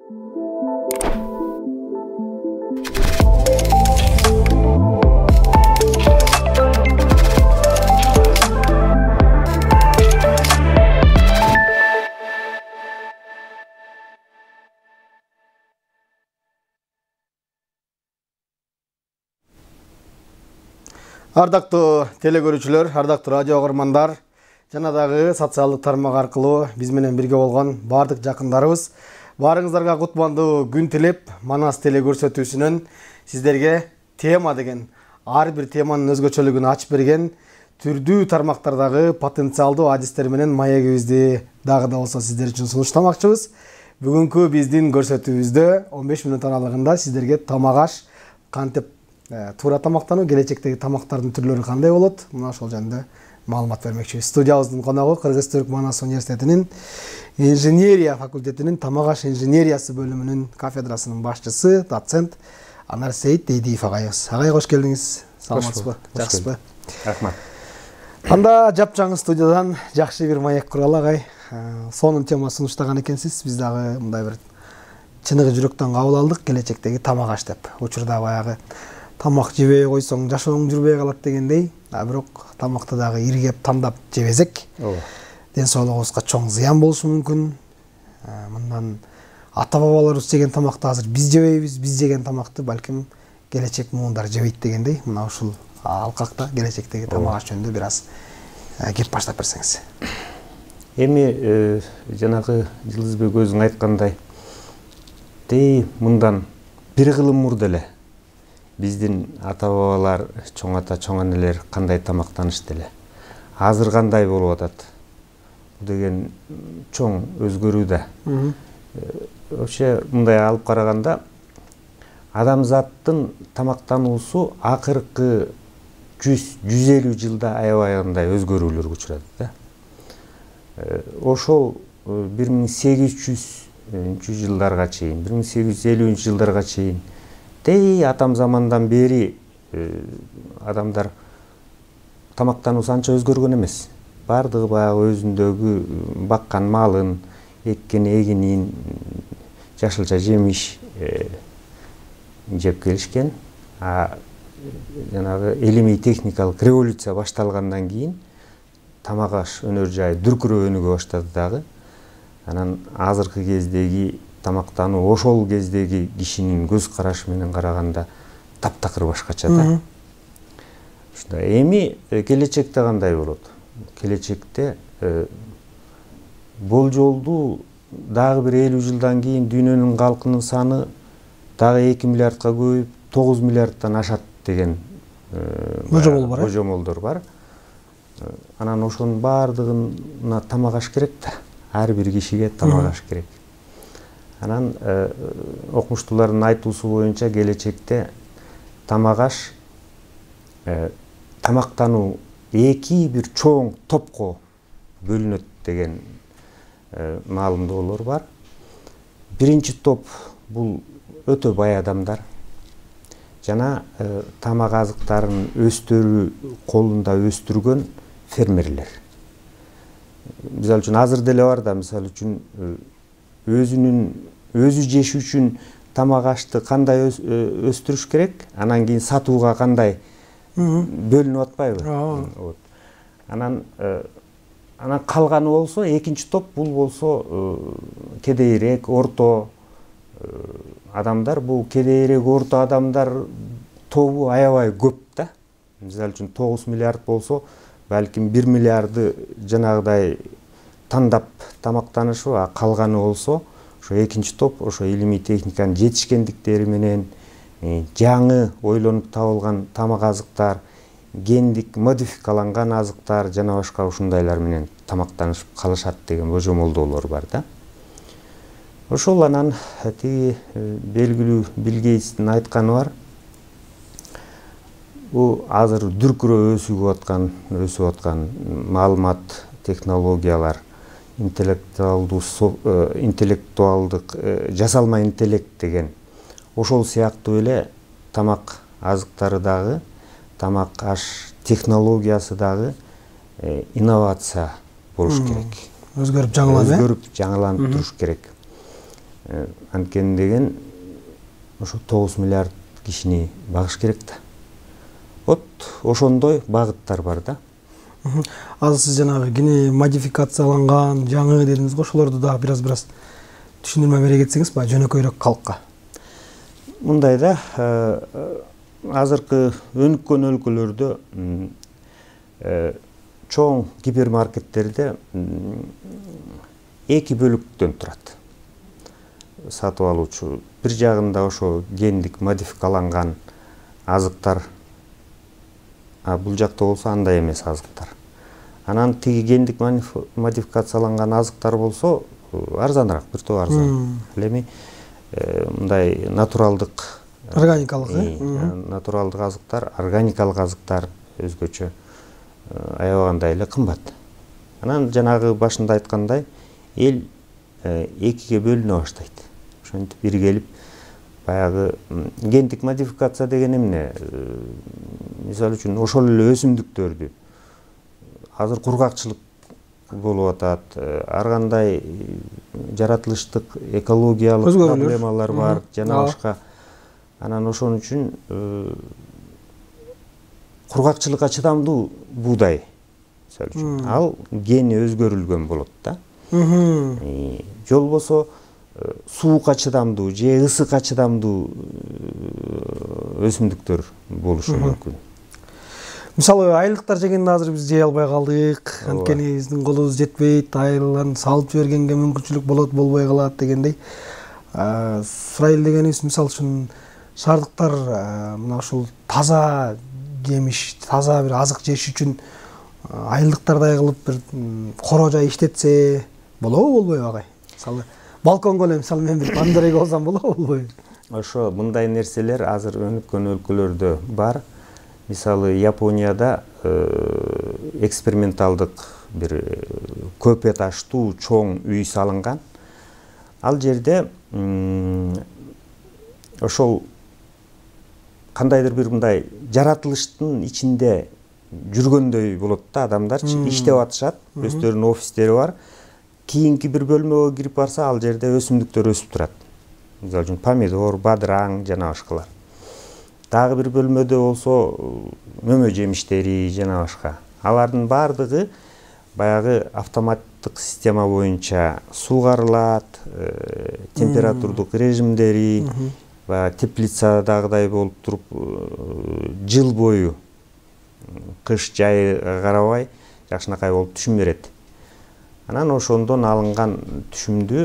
Ардактуу телекөрүүчүлөр, ардактуу радио окурмандар, жана дагы социалдык тармак аркылуу биз менен бирге болгон бардык жакындарыбыз, баарыңыздарга кутмандуу күн тилеп, Манас телекөрсөтүүсүнөн сиздерге тема деген, ар бир теманын өзгөчөлүгүн ачып берген түрдүү тармактардагы потенциалдуу адистер менен маегибизди дагы да болсо сиздер үчүн сунуштамакчыбыз. Бүгүнкү биздин көрсөтүүбүздө 15 мүнөт аралыгында сиздерге тамак аш кантип туура тамактануу, келечектеги тамактардын түрлөрү кандай болот? Мына ошол жөнүндө маалымат бермекчибиз. Студиябыздын коногу Кыргыз-Түрк Манас университетинин инженерия факультетинин тамак аш инженериясы бөлүмүнүн кафедрасынын башчысы, доцент Анарсейит Дейдиев агайыбыз. Агай, кош келдиңиз. Саламатсызбы? Жакшысызбы? Рахмат. Анда жапжаңы студиядан жакшы бир маек куралы, агай. Сонун тема сунуштаган экенсиз. Биз дагы мындай бир чыныгы жүрөктөн кабыл алдык, келечектеги тамак аш деп. Учурда баягы тамак жебей койсоң жашооң жүрбөй калат дегендей, бирок тамакты дагы иргеп тандап жебесек, ден соолугубузга чоң зыян болушу мүмкүн. Мындан ата-бабаларыбыз жеген тамакты азыр биз жебейбиз, биз жеген тамакты балким келечек муундар жебейт дегендей. Мына ушул алкакта келечектеги тамак аш жөнүндө бир аз кеп баштап берсеңиз. Эми жанагы Жылдызбек өзүң айткандай, мындан бир кылым мурда эле биздин ата-бабалар, чоң ата, чоң энелер кандай тамактанышты эле. Азыр кандай болуп атат? Деген чоң өзгөрүү да. Вообще мындай алып караганда адамзаттын тамактануусу акыркы 100-150 жылда аябагандай өзгөрүүлөргө учурады да. Ошол 1800 жылдарга чейин, 1850 жылдарга чейин атам замандан бери адамдар тамактануусу анча өзгөргөн эмес. Бардыгы баягы өзүндөгү баккан малын, эккен эгинин, жашылча жемиш жеп келишкен. Жанагы илимий техникалык революция башталгандан кийин тамак аш өнөр жайы дүркүрөп өнүгө баштады дагы. Анан азыркы кездеги тамактануу ошол кездеги кишинин көз карашы менен караганда таптакыр башкача да. Эми келечекте кандай болот? Келечекте болжолдуу дагы бир 50 жылдан кийин дүйнөнүн калкынын саны дагы 2 миллиардка көбөйүп 9 миллиардтан ашат деген божомолдор бар. Анан ошонун бардыгына тамак аш керек да. Ар бир кишиге тамак аш керек. Анан окумуштуулардын айтуусу боюнча келечекте тамак аш тамактануу эки бир чоң топко бөлүнөт деген маалымдоолор бар. Биринчи топ бул өтө бай адамдар. Жана тамак азыктарын өстөрүү колунда өстүргөн фермерлер. Мисалы үчүн азыр деле бар да, мисалы үчүн өзү жеш үчүн тамак ашты кандай өстүрүш керек, анан кийин сатууга кандай бөлүнүп атпайбы? Анан калганы болсо экинчи топ, бул болсо кедейирээк, орто адамдар. Бул кедейирээк, орто адамдар тобу аябай көп да. Мисалы үчүн 9 миллиард болсо, балким 1 миллиарды жанагыдай тандап тамактанышы, калганы болсо ошо экинчи топ, ошо илимий техниканын жетишкендиктери менен жаңы ойлонуп табылган тамак азыктар, гендик модификаланган азыктар жана башка ушундайлар менен тамактанышып калышат деген божомолдоолор бар да. Ошол анан тиги белгилүү Билл Гейтстин айтканы бар. Бул азыр дүркүрөө өсүп аткан маалымат технологиялар, интеллектуалдык жасалма интеллект деген ошол сыяктуу эле тамак азыктары дагы, тамак аш технологиясы дагы инновация болуш керек. Өзгөрүп жаңыланып туруш керек. Анткени деген ошо 9 миллиард кишини багыш керек да. Вот ошондой багыттар бар да. Азыр сиз жанагы гене модификацияланган жаңы дедиңиз го, ошолорду да бир аз түшүндүрмө бере кетсеңиз баягы жөнөкөйрөөк калкка. Мындай да, азыркы өнүккөн өлкөлөрдө чоң гипермаркеттерде 2 бөлүктөн турат. Сатып алуучу бир жагында ошо гендик модификаланган азыктар, бул жакта болсо андай эмес азыктар. Анан тиги гендик модификацияланган азыктар болсо арзаныраак, бир топ арзан. Эми мындай натуралдык, Органикалык, натуралдык азыктар, органикалык азыктар өзгөчө аябагандай эле кымбат. Анан жанагы башында айткандай, эл 2ге бөлүнө баштайт. Ошентип биргелип баягы гендик модификация деген эмне? Мисалы үчүн ошол эле өсүмдүктөрдү азыр кургакчылык болуп атат, ар кандай жаратылыштык экологиялык проблемалар бар, жана башка. Анан ошон үчүн кургакчылыкка чыдамдуу буудай, мисалы үчүн, ал гени өзгөрүлгөн болот да. Же болбосо суукка чыдамдуу же ысыкка чыдамдуу өсүмдүктөр болушу мүмкүн. Мисалы айылдыктар жегенди азыр биз жей албай калдык. Анткени биздин колубуз жетпейт, айылдан салып жибергенге мүмкүнчүлүк болот, болбой калат дегендей. Сурайлы дегенибиз мисалы үчүн шаардыктар мына ушул таза жемиш, таза бир азык жеш үчүн айылдыктардай кылып бир коро жай иштетсе болобу, болбойбу агай? Мисалы балконго эле мисалы мен бир помидор эгип алсам болобу, болбойбу? Ошо мындай нерселер азыр өнүккөн өлкөлөрдө бар. Мисалы Японияда эксперименталдык бир көп этаждуу чоң үй салынган. Ал жерде ошол кандайдыр бир мындай жаратылыштын ичинде жүргөндөй болот да, адамдарчы иштеп атышат, өздөрүнүн офистери бар. Кийинки бир бөлмөгө кирип барса, ал жерде өсүмдүктөр өсүп турат. Мисалы үчүн помидор, бадыраң жана башкалар. Дагы бир бөлмөдө болсо мөмө жемиштери жана башка. Алардын бардыгы баягы автоматтык система боюнча суугарылат, температурдук режимдери, теплицадагыдай болуп туруп жыл бою кыш жай карабай жакшынакай болуп түшүм берет. Анан ошондон алынган түшүмдү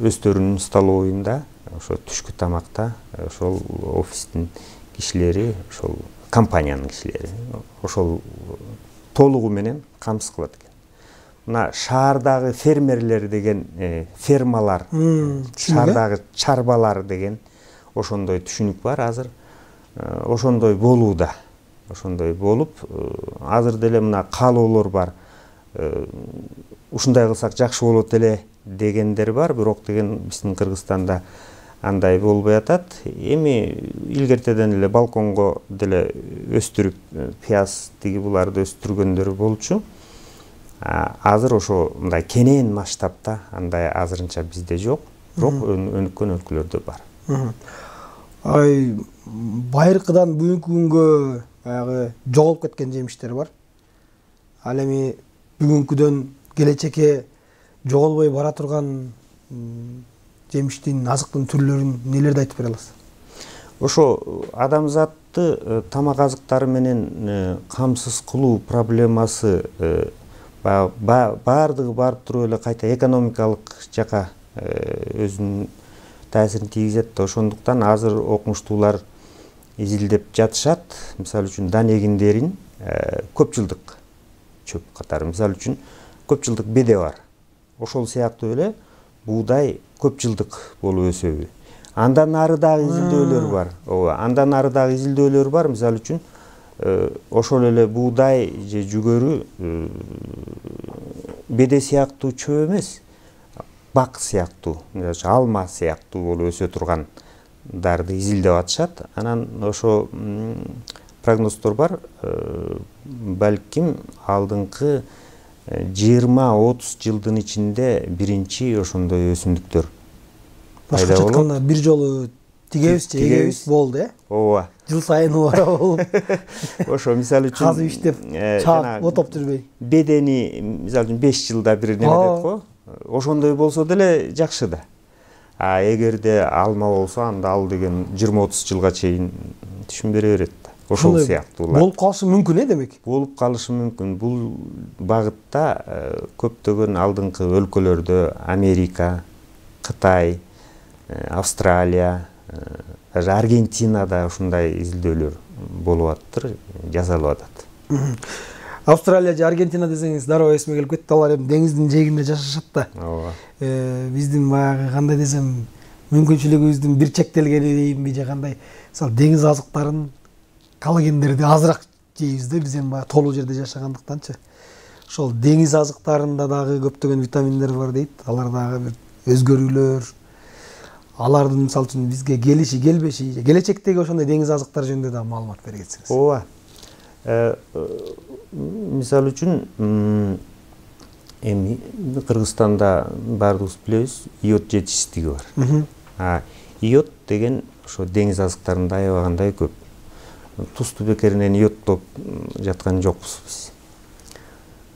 өздөрүнүн столовыйында, ошо түшкү тамакта ошол офистин кишилери, ошол компаниянын кишилери ошол толугу менен камсыз кылат экен. Мына шаардагы фермерлер деген фермалар, шаардагы чарбалар деген ошондой түшүнүк бар азыр. Ошондой болууда. Ошондой болуп, азыр деле мына каалоолор бар. Ушундай кылсак жакшы болот эле дегендер бар, бирок деген биздин Кыргызстанда андай болбой атат. Эми илгертеден эле балконго деле өстүрүп, пияз тиги буларды өстүргөндөр болчу. Азыр ошо мындай кенен масштабта андай азырынча бизде жок, бирок өнүккөн өлкөлөрдө бар. Байыркыдан бүгүнкү күнгө баягы жоголуп кеткен жемиштер бар. Ал эми бүгүнкүдөн келечекке жоголбой бара турган жемиштин, азыктын түрлөрүн нелерди айтып бере аласыз? Ошо адамзатты тамак азыктары менен камсыз кылуу проблемасы бардыгы барып туруп эле кайта экономикалык жака өзүнүн таасирин тийгизет да. Ошондуктан азыр окумуштуулар изилдеп жатышат. Мисалы үчүн дан эгиндерин көп жылдык чөп катары, мисалы үчүн көп жылдык беде бар. Ошол сыяктуу эле буудай көп жылдык болуп өсөбү. Андан ары дагы изилдөөлөр бар. Ооба, андан ары дагы изилдөөлөр бар. Мисалы үчүн ошол эле буудай же жүгөрү беде сыяктуу чөп эмес, бак сыяктуу, алма сыяктуу болуп өсө тургандарды изилдеп атышат. Анан ошо прогноздор бар. Балким алдыңкы 20-30 жылдын ичинде биринчи ошондой өсүмдүктөр Башкача айтканда бир жолу тигебиз же эгебиз болду, ооба. Жыл сайын убара болуп. Ошо мисалы үчүн казып иштеп, чаап отоп жүрбөй. Бедени мисалы үчүн 5 жылда бир неме дейт го. Ошондой болсо деле жакшы да. А эгерде алма болсо анда ал деген 20-30 жылга чейин түшүн бере берет да. Ошол сыяктуулар. Болуп калышы мүмкүн демек. Болуп калышы мүмкүн. Бул багытта көптөгөн алдыңкы өлкөлөрдө Америка, Кытай, Австралия, даже Аргентинада ушундай изилдөөлөр болуп атыптыр, жасалып атат. Австралия же Аргентина десеңиз дароо эсиме келип кетти. Алар эми деңиздин жээгинде жашашат да. Ооба. Биздин баягы кандай десем, мүмкүнчүлүгүбүздүн бир чектелгени дейинби же кандай. Мисалы деңиз азыктарын, коллагендерди азыраак жейбиз да, биз эми баягы толуу жерде жашагандыктанчы. Ошол деңиз азыктарында дагы көптөгөн витаминдер бар дейт. Алар дагы бир өзгөрүүлөр, алардын мисалы үчүн бизге келиши, келбеши, келечектеги ошондой деңиз азыктары жөнүндө да маалымат бергенсиңиз. Ооба. Мисалы үчүн эми Кыргызстанда баардыгыбыз билебиз, иод жетишсиздиги бар. Иод деген ошо деңиз азыктарында аябагандай көп. Тусту бекеринен иодтоп жаткан жокпуз биз.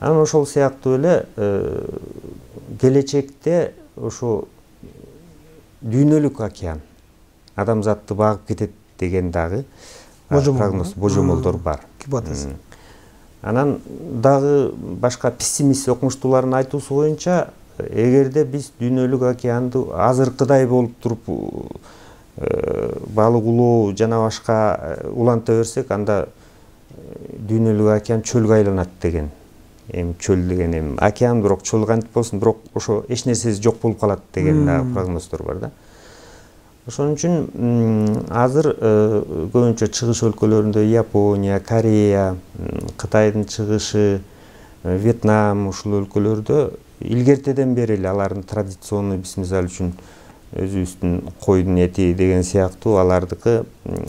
Анан ошол сыяктуу эле келечекте ошо дүйнөлүк океан адамзатты багып кетет деген дагы прогноз, божомолдор бар. Гипотеза. Анан дагы башка пессимист окумуштуулардын айтуусу боюнча, эгерде биз дүйнөлүк океанды азыркыдай болуп туруп балык улоо жана башка уланта берсек, анда дүйнөлүк океан чөлгө айланат деген. Эми чөл деген эми океан, бирок чөл кантип болсун, бирок ошо эч нерсеси жок болуп калат деген дагы прогноздор бар да. Ошон үчүн азыр көбүнчө чыгыш өлкөлөрүндө Япония, Корея, Кытайдын чыгышы, Вьетнам ушул өлкөлөрдө илгертеден бери эле алардын традиционный, биз мисалы үчүн өзүбүздүн койдун эти деген сыяктуу алардыкы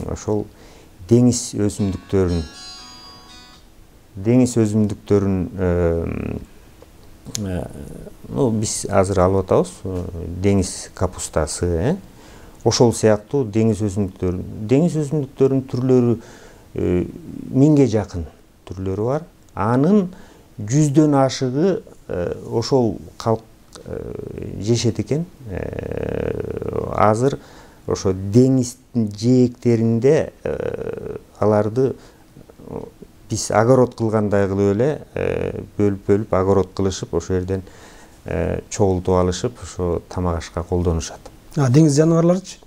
ошол деңиз өсүмдүктөрүн биз азыр алып атабыз, деңиз капустасы, ошол сыяктуу деңиз өсүмдүктөрүнүн түрлөрү 1000ге жакын түрлөрү бар. Анын 100дөн ашыгы ошол калк жешет экен. Азыр ошо деңиздин жээктеринде аларды биз огород кылгандай кылып эле бөлүп огород кылышып, ошол жерден чогултуп алышып, ошо тамак ашка колдонушат. Деңиз жаныбарларычы?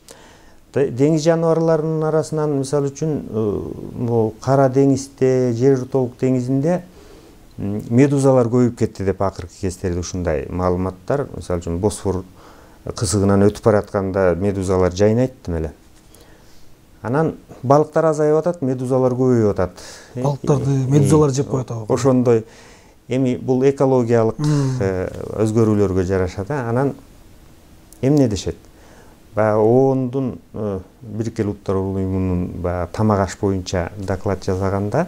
Деңиз жаныбарларынын арасынан мисалы үчүн бул Кара деңизде, Жер Журтолук деңизинде медузалар көбөйүп кетти деп акыркы кездерде ушундай маалыматтар. Мисалы үчүн Босфор кызыгынан өтүп баратканда медузалар жайнайт эле. Анан балыктар азайып атат, медузалар көбөйүп атат. Балыктарды медузалар жеп коет абы. Ошондой эми бул экологиялык өзгөрүүлөргө жараша да. Анан эмне дешет? ООНдун Бириккен Улуттар Уюмунун тамак аш боюнча доклад жасаганда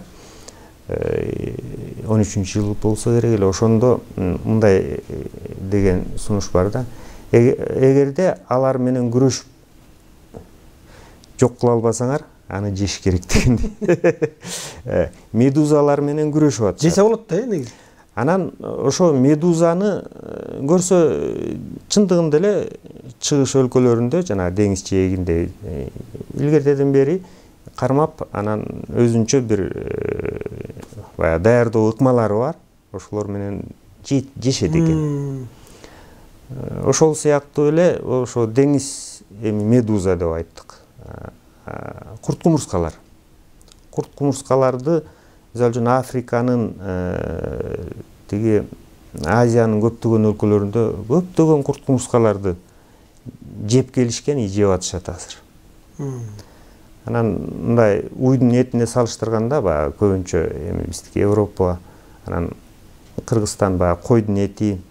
13-жыл болсо керек эле, ошондо мындай деген сунуш бар да. Эгерде алар менен күрөшүп жок кыла албасаңар, аны жеш керек деген. Медузалар менен күрөшүп атышат. Жесе болот да, негизи. Анан ошо медузаны көрсө чындыгында эле чыгыш өлкөлөрүндө жана деңиз жээгинде илгертеден бери кармап, анан өзүнчө бир даярдоо ыкмалары бар. Ошолор менен жешет экен. Ошол сыяктуу эле ошо деңиз медуза деп айттык. Курт-кумурскалар. Курт-кумурскаларды мисалы үчүн Африканын тиги Азиянын көптөгөн өлкөлөрүндө көптөгөн курт-кумурскаларды жеп келишкен, жеп атышат азыр. Анан мындай уйдун этине салыштырганда көбүнчө эми биздики Европа, анан Кыргызстан койдун эти,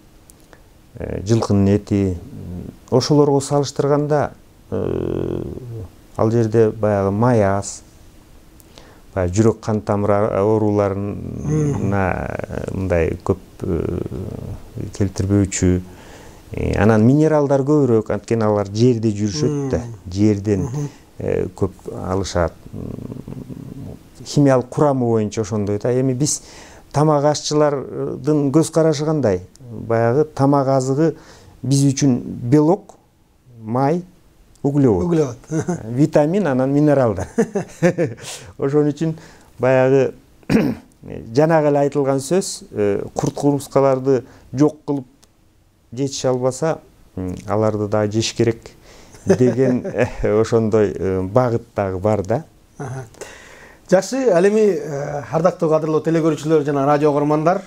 жылкынын эти, ошолорго салыштырганда ал жерде баягы май аз, жүрөк кан тамыр ооруларына мындай көп келтирбөөчү, Анан минералдар көбүрөөк, анткени алар жерде жүрүшөт да, жерден көп алышат. Химиялык курамы боюнча ошондой да. Эми биз тамак ашчылардын көз карашы кандай? Баягы тамак азыгы биз үчүн белок, май, углевод. Витамин, анан минералдар. Ошон үчүн баягы жанагы эле айтылган сөз, курт курускаларды жок кылып жетише албаса, аларды да жеш керек деген ошондой багыт дагы бар да. Жакшы, ал эми ардактуу кадырлуу телекөрүүчүлөр жана радио окурмандар,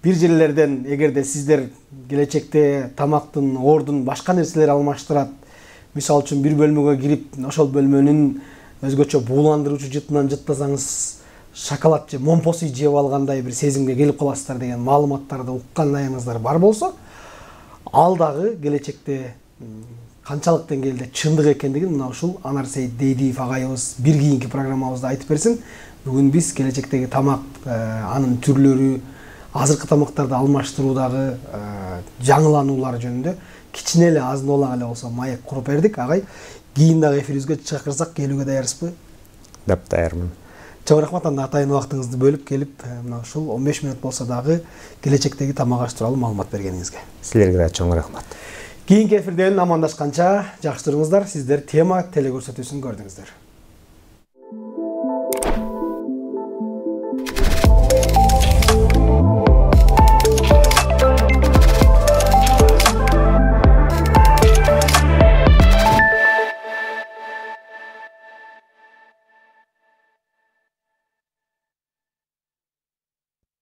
бир жерлерден эгерде сиздер келечекте тамактын ордун башка нерселер алмаштырат, мисалы үчүн бир бөлмөгө кирип, ошол бөлмөнүн өзгөчө бууландыруучу жытынан жыттасаңыз, шоколад же момпосуй жеп алгандай бир сезимге келип каласыздар деген маалыматтарды уккандайыңыздар бар болсо, ал дагы келечекте канчалык деңгээлде чындык экендигин мына ушул Анар Сейит Дейдиев агайыбыз бир кийинки программабызда айтып берсин. Бүгүн биз келечектеги тамак, анын түрлөрү, азыркы тамактарды алмаштыруудагы жаңылануулар жөнүндө кичине эле азын-олак эле болсо маек куруп бердик. Агай, кийин дагы эфирибизге чакырсак келүүгө даярсызбы? Дап даярмын. Чоң рахмат, анда атайын убактыңызды бөлүп келип, мына ушул 15 мүнөт болсо дагы келечектеги тамак аш тууралуу маалымат бергениңизге. Силерге да чоң рахмат. Кийинки эфирден амандашканча жакшы туруңуздар, сиздер тема телекөрсөтүүсүн көрдүңүздөр.